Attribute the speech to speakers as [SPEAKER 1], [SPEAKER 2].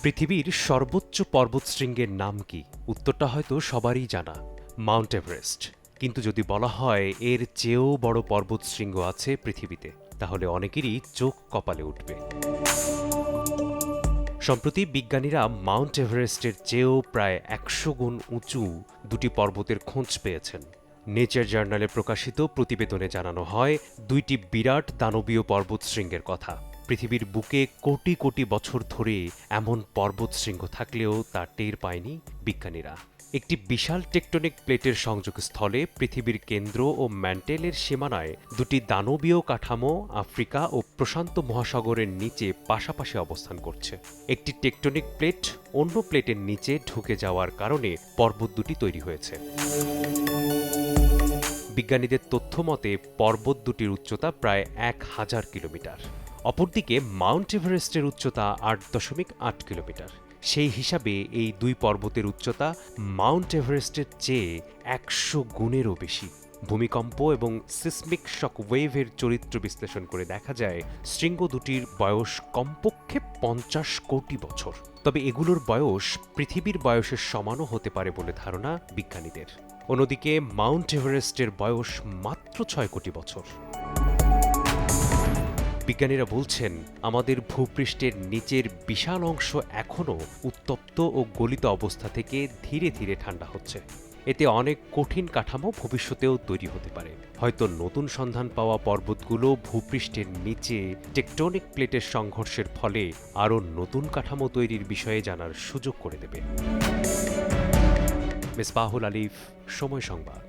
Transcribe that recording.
[SPEAKER 1] পৃথিবীর সর্বোচ্চ পর্বতশৃঙ্গের নাম কি? উত্তরটা হয়তো সবারই জানা, মাউন্ট এভারেস্ট। কিন্তু যদি বলা হয় এর চেয়েও বড় পর্বতশৃঙ্গ আছে পৃথিবীতে, তাহলে অনেকেরই চোখ কপালে উঠবে। সম্প্রতি বিজ্ঞানীরা মাউন্ট এভারেস্টের চেয়েও প্রায় ১০০ গুণ উঁচু দুটি পর্বতের খোঁজ পেয়েছেন। নেচার জার্নালে প্রকাশিত প্রতিবেদনে জানানো হয় দুইটি বিরাট দানবীয় পর্বতশৃঙ্গের কথা। পৃথিবীর বুকে কোটি কোটি বছর ধরে এমন পর্বতশৃঙ্গ থাকলেও তা টের পায়নি বিজ্ঞানীরা। একটি বিশাল টেকটনিক প্লেটের সংযোগস্থলে পৃথিবীর কেন্দ্র ও ম্যান্টেলের সীমানায় দুটি দানবীয় কাঠামো আফ্রিকা ও প্রশান্ত মহাসাগরের নিচে পাশাপাশি অবস্থান করছে। একটি টেকটনিক প্লেট অন্য প্লেটের নিচে ঢুকে যাওয়ার কারণে পর্বত দুটি তৈরি হয়েছে। বিজ্ঞানীদের তথ্য মতে পর্বত দুটির উচ্চতা প্রায় ১,০০০ কিলোমিটার। অপরদিকে মাউন্ট এভারেস্টের উচ্চতা ৮.৮ কিলোমিটার। সেই হিসাবে এই দুই পর্বতের উচ্চতা মাউন্ট এভারেস্টের চেয়ে ১০০ গুণেরও বেশি। ভূমিকম্প এবং সিসমিক শকওয়েভের চরিত্র বিশ্লেষণ করে দেখা যায় শৃঙ্গ দুটির বয়স কমপক্ষে ৫০ কোটি বছর। তবে এগুলোর বয়স পৃথিবীর বয়সের সমানও হতে পারে বলে ধারণা বিজ্ঞানীদের। অন্যদিকে মাউন্ট এভারেস্টের বয়স মাত্র ৬ কোটি বছর। বিজ্ঞানীরা বলছেন, আমাদের ভূপৃষ্ঠের নিচের বিশাল অংশ এখনও উত্তপ্ত ও গলিত অবস্থা থেকে ধীরে ধীরে ঠান্ডা হচ্ছে। এতে অনেক কঠিন কাঠামো ভবিষ্যতেও তৈরি হতে পারে। হয়তো নতুন সন্ধান পাওয়া পর্বতগুলো ভূপৃষ্ঠের নিচে টেকটনিক প্লেটের সংঘর্ষের ফলে আরও নতুন কাঠামো তৈরির বিষয়ে জানার সুযোগ করে দেবে। মিসবাহুল আলিফ, সময় সংবাদ।